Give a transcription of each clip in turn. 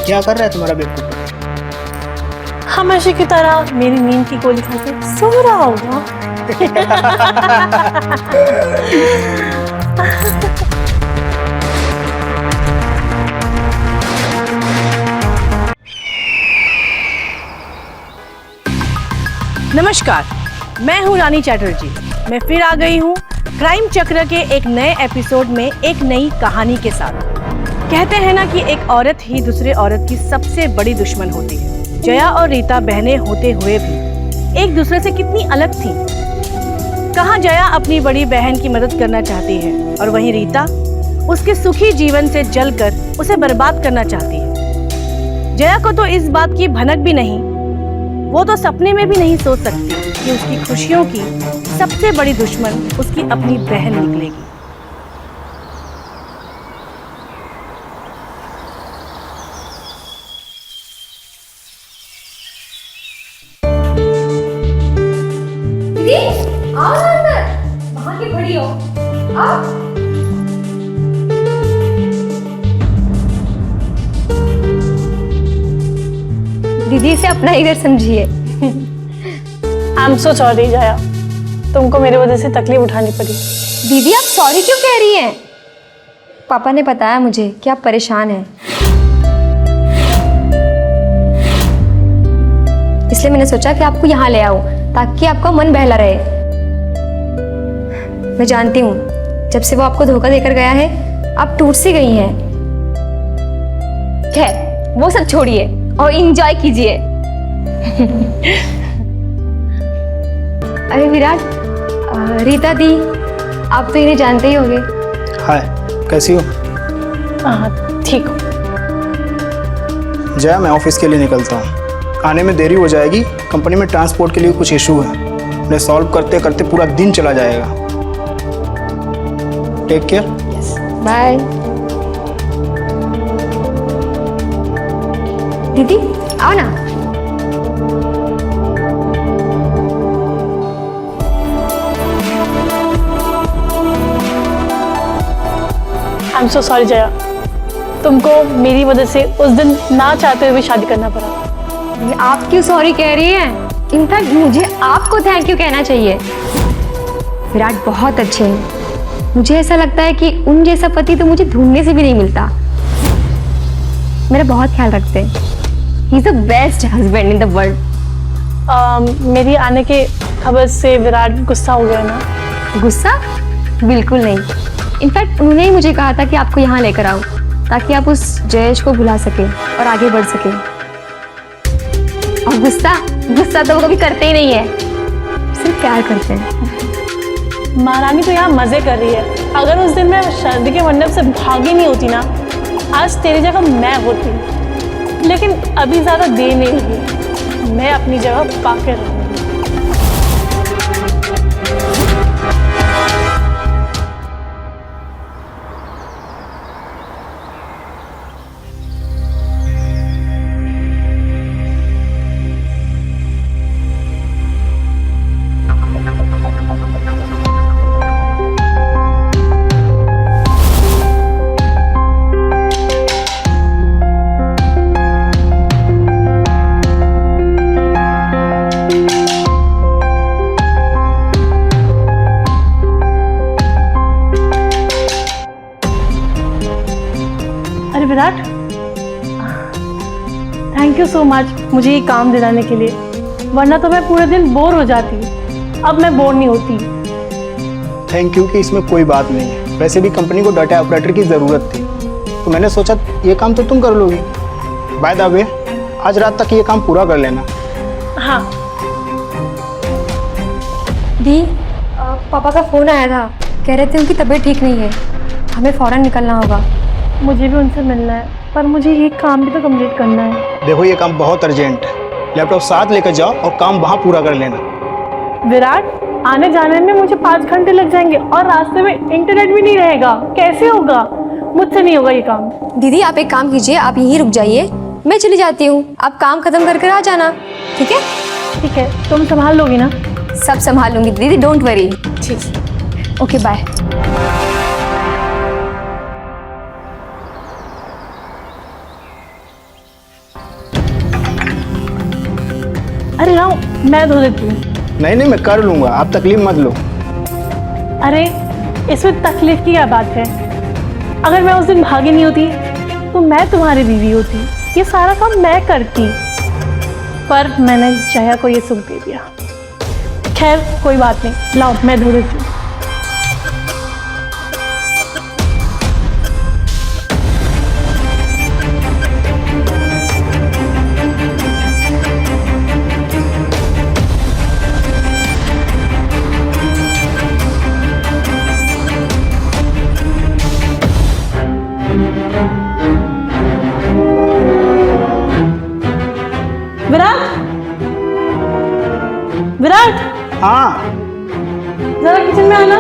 क्या कर रहा है तुम्हारा बेवकूफ? हमेशा की तरह मेरी नींद की गोली खा के सो रहा होगा। नमस्कार, मैं हूँ रानी चैटर्जी। मैं फिर आ गई हूँ क्राइम चक्र के एक नए एपिसोड में एक नई कहानी के साथ। कहते हैं ना कि एक औरत ही दूसरे औरत की सबसे बड़ी दुश्मन होती है। जया और रीता बहनें होते हुए भी एक दूसरे से कितनी अलग थीं। कहाँ जया अपनी बड़ी बहन की मदद करना चाहती है और वहीं रीता उसके सुखी जीवन से जलकर उसे बर्बाद करना चाहती है। जया को तो इस बात की भनक भी नहीं, वो तो सपने में भी नहीं सोच सकती कि उसकी खुशियों की सबसे बड़ी दुश्मन उसकी अपनी बहन निकलेगी। दीदी, आओ ना अंदर। वहाँ की बड़ी हो। आओ। दीदी इसे अपना ही घर समझिए। आई एम सो सॉरी जया, तुमको मेरी वजह से तकलीफ उठानी पड़ी। दीदी आप सॉरी क्यों कह रही हैं? पापा ने बताया मुझे कि आप परेशान हैं, इसलिए मैंने सोचा कि आपको यहाँ ले आऊं ताकि आपका मन बहला रहे। मैं जानती हूँ जब से वो आपको धोखा देकर गया है आप टूट सी गई हैं। खैर वो सब छोड़िए और एंजॉय कीजिए। अरे विराट, रीता दी, आप तो इन्हें जानते ही होंगे। हाय, कैसी हो? हाँ ठीक हो। जया, मैं ऑफिस के लिए निकलता हूँ, आने में देरी हो जाएगी। कंपनी में ट्रांसपोर्ट के लिए कुछ इशू है, उन्हें सॉल्व करते करते पूरा दिन चला जाएगा। Take care. बाय। दीदी आओ ना। I am so sorry Jaya, तुमको मेरी वजह से उस दिन ना चाहते हुए भी शादी करना पड़ा। ये आप क्यों सॉरी कह रही हैं? इनफैक्ट मुझे आपको थैंक यू कहना चाहिए। विराट बहुत अच्छे हैं। मुझे ऐसा लगता है कि उन जैसा पति तो मुझे ढूंढने से भी नहीं मिलता। मेरा बहुत ख्याल रखते हैं। He is the best husband in the world. मेरी आने के खबर से विराट गुस्सा हो गया ना? गुस्सा? बिल्कुल नहीं। इनफैक्ट उन्होंने ही मुझे कहा था कि आपको यहाँ लेकर आओ ताकि आप उस जयेश को भुला सके और आगे बढ़ सके। और गुस्सा तो वो कभी करते ही नहीं है, सिर्फ प्यार करते हैं। महारानी तो यहाँ मजे कर रही है। अगर उस दिन मैं शादी के मंडप से भागी नहीं होती ना, आज तेरी जगह मैं होती। लेकिन अभी ज्यादा देर नहीं हुई, मैं अपनी जगह पाके रहूंगी। अरे Virat, thank you so much मुझे ये काम दिलाने के लिए, वरना तो मैं पूरे दिन बोर हो जाती। अब मैं बोर नहीं होती। थैंक यू कि इसमें कोई बात नहीं है। वैसे भी कंपनी को डाटा ऑपरेटर की ज़रूरत थी, तो मैंने सोचा ये काम तो तुम कर लोगी। बाय द वे, आज रात तक ये काम पूरा कर लेना। हाँ। दी, पापा का फ़ोन आया था, कह रहे थे उनकी तबीयत ठीक नहीं है, हमें फ़ौरन निकलना होगा। मुझे भी उनसे मिलना है, पर मुझे ये काम भी तो कंप्लीट करना है। देखो, ये काम बहुत अर्जेंट है। लैपटॉप साथ लेकर जाओ और काम वहाँ पूरा कर लेना। विराट, आने जाने में मुझे 5 घंटे लग जाएंगे और रास्ते में इंटरनेट भी नहीं रहेगा। कैसे होगा? मुझसे नहीं होगा ये काम। दीदी आप एक काम कीजिए, आप यहीं रुक जाइए, मैं चली जाती हूँ, आप काम खत्म करके आ जाना। ठीक है? ठीक है, तुम संभाल लोगी ना? सब संभाल लूंगी दीदी, डोंट वरी। ठीक। Okay bye. अरे लाओ मैं धो देती हूँ। नहीं नहीं, मैं कर लूँगा, आप तकलीफ मत लो। अरे इसमें तकलीफ की क्या बात है? अगर मैं उस दिन भागी नहीं होती तो मैं तुम्हारी बीवी होती, ये सारा काम मैं करती, पर मैंने जया को ये सुख दे दिया। खैर कोई बात नहीं, लाओ मैं धो देती हूँ। विराट, विराट हाँ जरा किचन में आना।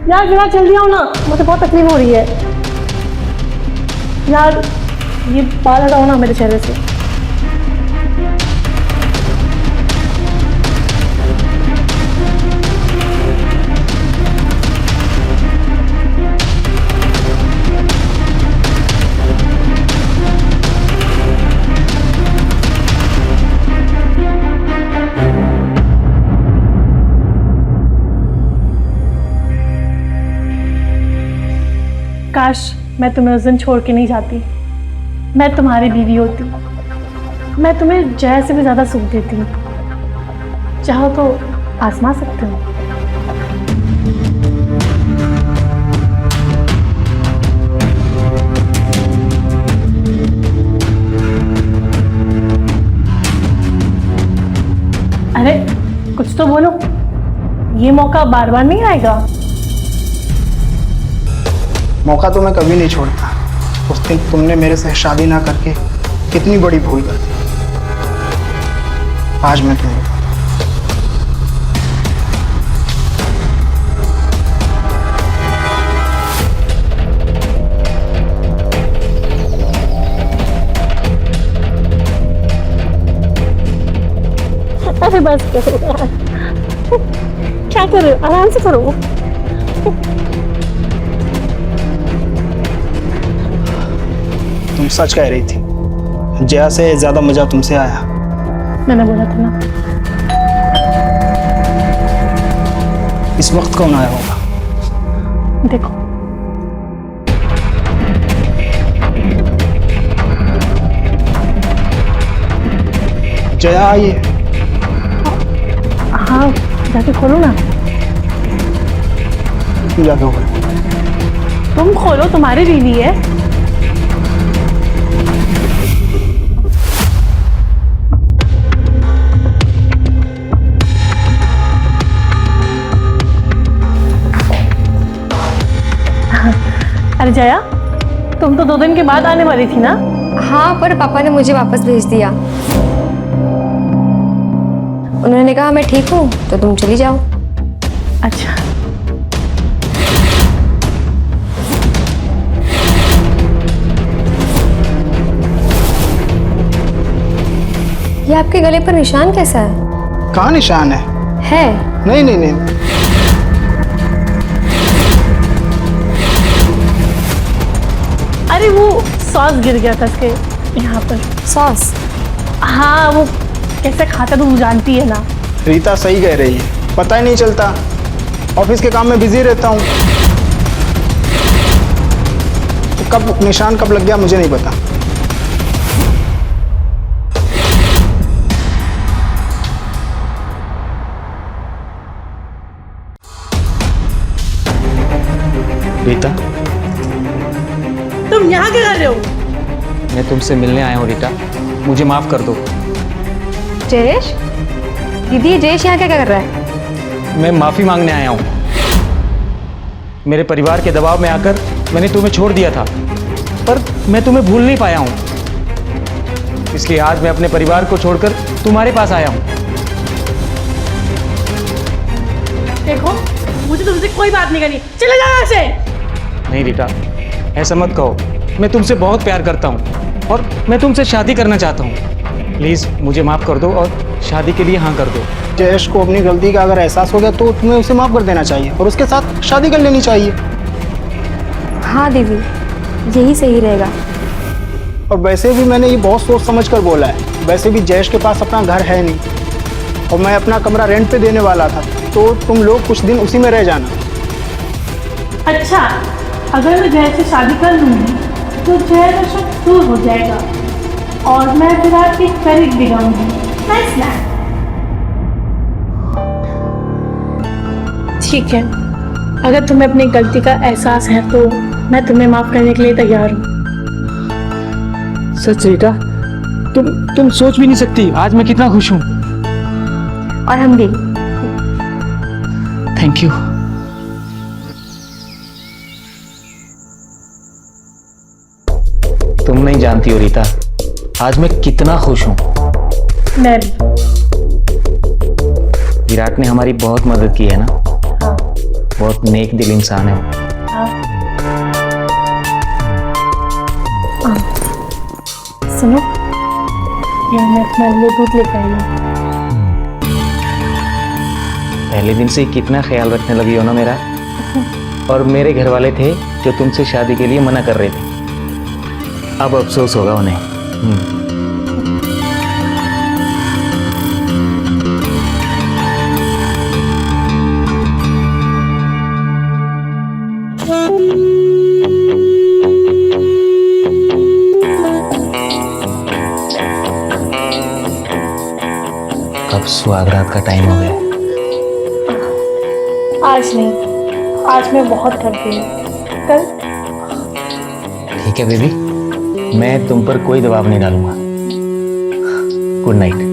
यार विराट जल्दी आओ ना, मुझे बहुत तकलीफ हो रही है। यार ये बाल हटाओ ना मेरे चेहरे से। काश मैं तुम्हें उस दिन छोड़ के नहीं जाती, मैं तुम्हारी बीवी होती, मैं तुम्हें जय से भी ज़्यादा सुख देती। चाहो तो आजमा सकते हो। अरे कुछ तो बोलो, ये मौका बार बार नहीं आएगा। मौका तो मैं कभी नहीं छोड़ता। उस दिन तुमने मेरे से शादी ना करके कितनी बड़ी भूल कर दी। आज मैं तुम्हें अरे बस करो यार, क्या कर रहे हो? आराम से करो। तुम सच कह रही थी, जया से ज्यादा मजा तुमसे आया। मैंने बोला था ना। इस वक्त कौन आया होगा? देखो जया आई है। हाँ जाके खोलो ना। तुम जाके खोलो। तुम खोलो, तुम्हारी बीवी है। अरे जया, तुम तो 2 दिन के बाद आने वाली थी ना? हाँ, पर पापा ने मुझे वापस भेज दिया। उन्होंने कहा मैं ठीक हूँ तो तुम चली जाओ। अच्छा। ये आपके गले पर निशान कैसा है? कहाँ निशान है? है? नहीं नहीं नहीं। अरे वो सॉस गिर गया था इसके यहाँ पर। सॉस? हाँ, वो कैसे खाता तो जानती है ना। रीता सही कह रही है, पता ही नहीं चलता। ऑफिस के काम में बिजी रहता हूँ, तो कब निशान कब लग गया मुझे नहीं पता। रीता, तुम यहाँ क्या कर रहे हो? मैं तुमसे मिलने आया हूँ रीता, मुझे माफ कर दो। जयेश? दीदी, ये जयेश यहाँ क्या कर रहा है? मैं माफी मांगने आया हूँ। मेरे परिवार के दबाव में आकर मैंने तुम्हें छोड़ दिया था, पर मैं तुम्हें भूल नहीं पाया हूँ। इसलिए आज मैं अपने परिवार को छोड़कर तुम्हारे पास आया हूँ। देखो, मुझे तुमसे कोई बात नहीं करनी, चले जाओ यहाँ से। नहीं रीता, ऐसा मत कहो। मैं तुमसे बहुत प्यार करता हूँ और मैं तुमसे शादी करना चाहता हूँ। प्लीज़ मुझे माफ़ कर दो और शादी के लिए हाँ कर दो। जयेश को अपनी गलती का अगर एहसास हो गया तो तुम्हें उसे माफ़ कर देना चाहिए और उसके साथ शादी कर लेनी चाहिए। हाँ दीदी, यही सही रहेगा। और वैसे भी मैंने ये बहुत सोच समझ कर बोला है। वैसे भी जयेश के पास अपना घर है नहीं और मैं अपना कमरा रेंट पे देने वाला था, तो तुम लोग कुछ दिन उसी में रह जाना। अच्छा, अगर मैं जय से शादी कर लूँगी तो जय का शक दूर हो जाएगा और मैं विराट के करीब भी रहूँगी। नाइस ना? ठीक है, अगर तुम्हें अपनी गलती का एहसास है तो मैं तुम्हें माफ करने के लिए तैयार हूँ। सच रीता, तुम सोच भी नहीं सकती आज मैं कितना खुश हूँ। और हम भी। Thank you. तुम नहीं जानती हो रीता, आज मैं कितना खुश हूँ। मैं भी। विराट ने हमारी बहुत मदद की है ना। हाँ। बहुत नेक दिल इंसान है। हाँ। सुनो, ये मैं तुम्हारे लिए दूध लेकर आई हूँ। पहले दिन से कितना ख्याल रखने लगी हो ना मेरा। और मेरे घर वाले थे जो तुमसे शादी के लिए मना कर रहे थे, अब अफसोस होगा उन्हें। अब सुहागरात का टाइम हो गया। आज नहीं, आज मैं बहुत थक गई हूँ। कल? ठीक है बेबी, मैं तुम पर कोई दबाव नहीं डालूंगा। Good night.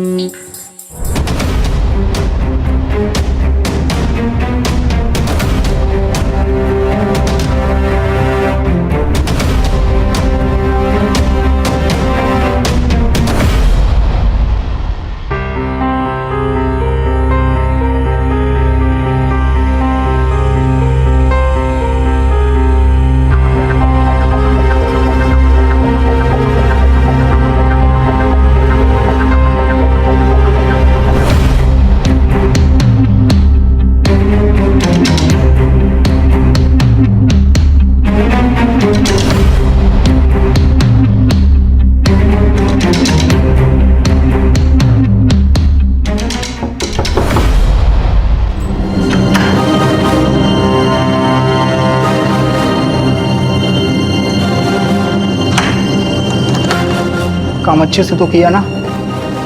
काम अच्छे से तो किया ना?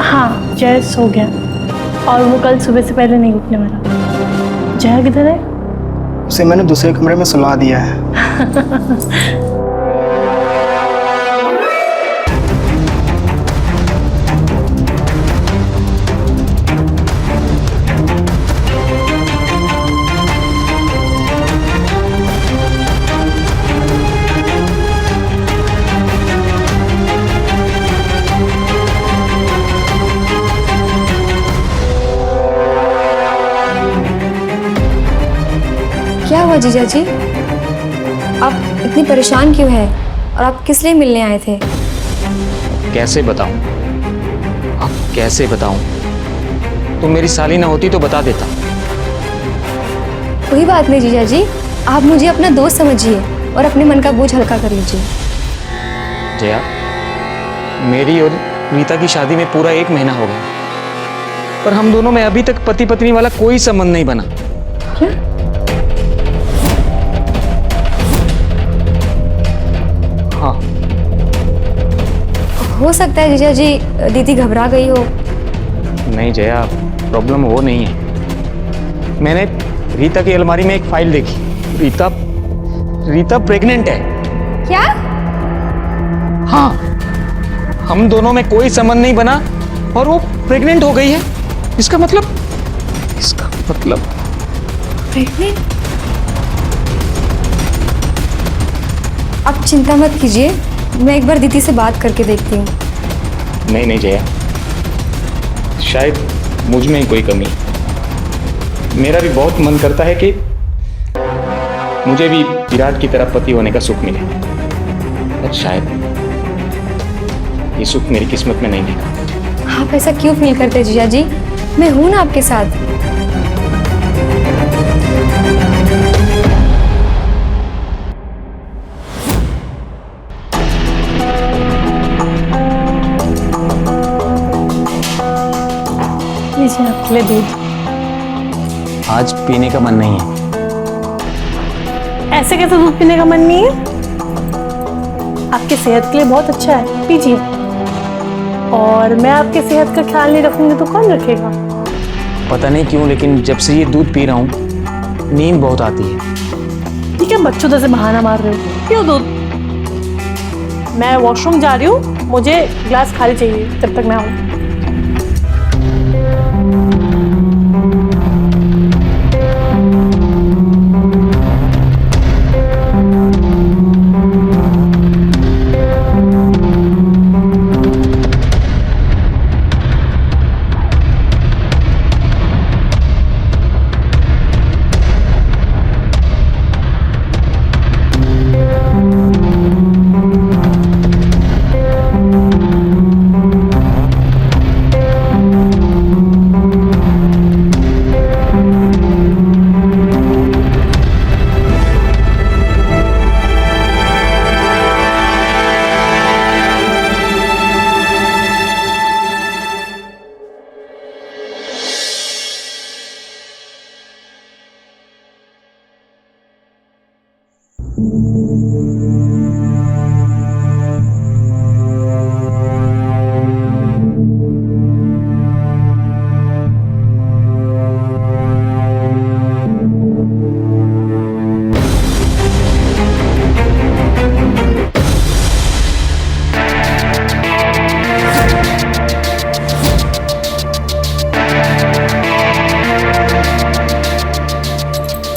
हाँ, जय सो गया और वो कल सुबह से पहले नहीं उठने वाला। जय किधर है? उसे मैंने दूसरे कमरे में सुला दिया है। क्या हुआ जीजा जी? आप इतनी परेशान क्यों हैं? और आप किस लिए मिलने आए थे? कैसे बताऊं? अब कैसे बताऊं? तुम मेरी साली ना होती तो बता देता। कोई बात नहीं जीजा जी, आप मुझे अपना दोस्त समझिए और अपने मन का बोझ हल्का कर लीजिए। जया, मेरी और रीता की शादी में पूरा 1 महीना हो गया, पर हम दोनों में अभी तक पति पत्नी वाला कोई संबंध नहीं बना। क्या? हाँ। हो सकता है जीजा जी दीदी घबरा गई हो। नहीं जया, प्रॉब्लम वो नहीं है। मैंने रीता की अलमारी में एक फाइल देखी। रीता प्रेग्नेंट है। क्या? हाँ, हम दोनों में कोई संबंध नहीं बना और वो प्रेग्नेंट हो गई है। इसका मतलब प्रेग्नेंट? आप चिंता मत कीजिए, मैं एक बार दीदी से बात करके देखती हूँ। नहीं जया, शायद मुझ में ही कोई कमी है। मेरा भी बहुत मन करता है कि मुझे भी विराट की तरह पति होने का सुख मिले, पर शायद ये सुख मेरी किस्मत में नहीं लिखा। आप ऐसा क्यों फील करते हैं जीजा जी? मैं हूं ना आपके साथ। ले दूध। आज पीने का मन नहीं है। ऐसे कैसे दूध पीने का मन नहीं है? आपके सेहत के लिए बहुत अच्छा है, पीजिए। और मैं आपके सेहत का ख्याल नहीं रखूंगी तो कौन रखेगा? पता नहीं क्यों, लेकिन जब से ये दूध पी रहा हूँ नींद बहुत आती है। ठीक है, बच्चों जैसे बहाना मार रहे हो। क्यों दूध? मैं वॉशरूम जा रही हूँ, मुझे ग्लास खाली चाहिए जब तक मैं आऊँ।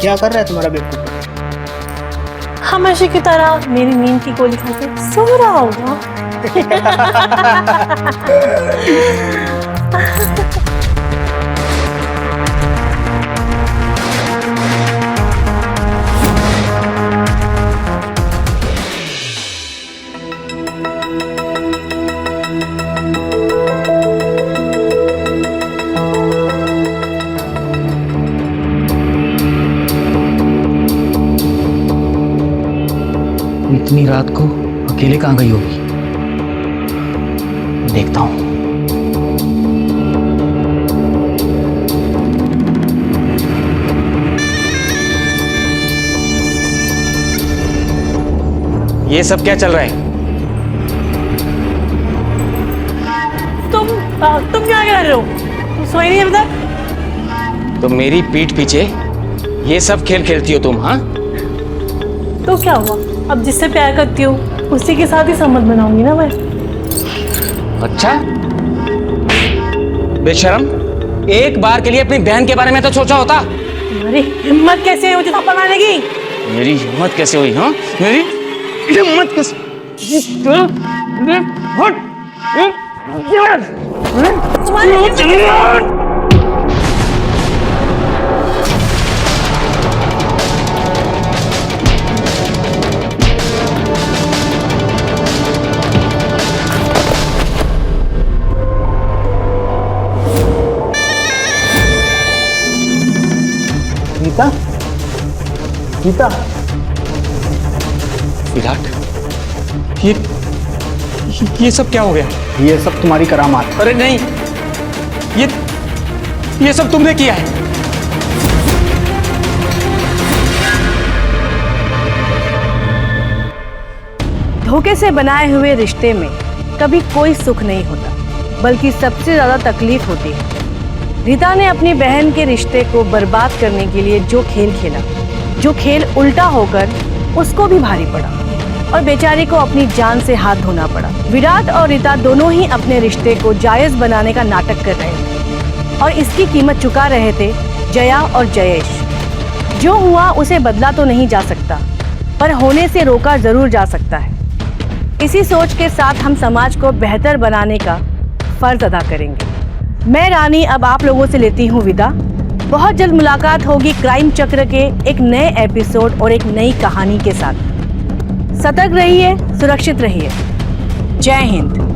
क्या कर रहा है तुम्हारा बेवकूफ? हमेशा की तरह मेरी नींद की गोली खा के सो रहा होगा। इतनी रात को अकेले कहाँ गई होगी? देखता हूँ। ये सब क्या चल रहा है? तुम क्या कर रहे हो? तुम सोई नहीं अभी तक? तो मेरी पीठ पीछे ये सब खेल खेलती हो तुम? हाँ, तो क्या हुआ? अब जिससे प्यार करती हूँ उसी के साथ ही संबंध बनाऊंगी ना मैं। अच्छा, बेशरम, एक बार के लिए अपनी बहन के बारे में तो सोचा होता। तुम्हारी हिम्मत कैसे हुई मुझे थप्पड़ मारने की? मेरी हिम्मत कैसे हुई? हाँ, मेरी हिम्मत कैसे? गीता, गीता, विराट, ये सब क्या हो गया? ये सब तुम्हारी करामात है। अरे नहीं, ये सब तुमने किया है। धोखे से बनाए हुए रिश्ते में कभी कोई सुख नहीं होता, बल्कि सबसे ज्यादा तकलीफ होती है। रीता ने अपनी बहन के रिश्ते को बर्बाद करने के लिए जो खेल खेला, जो खेल उल्टा होकर उसको भी भारी पड़ा और बेचारी को अपनी जान से हाथ धोना पड़ा। विराट और रीता दोनों ही अपने रिश्ते को जायज बनाने का नाटक कर रहे थे और इसकी कीमत चुका रहे थे जया और जयेश। जो हुआ उसे बदला तो नहीं जा सकता, पर होने से रोका जरूर जा सकता है। इसी सोच के साथ हम समाज को बेहतर बनाने का फर्ज अदा करेंगे। मैं रानी अब आप लोगों से लेती हूँ विदा। बहुत जल्द मुलाकात होगी क्राइम चक्र के एक नए एपिसोड और एक नई कहानी के साथ। सतर्क रहिए, सुरक्षित रहिए। जय हिंद।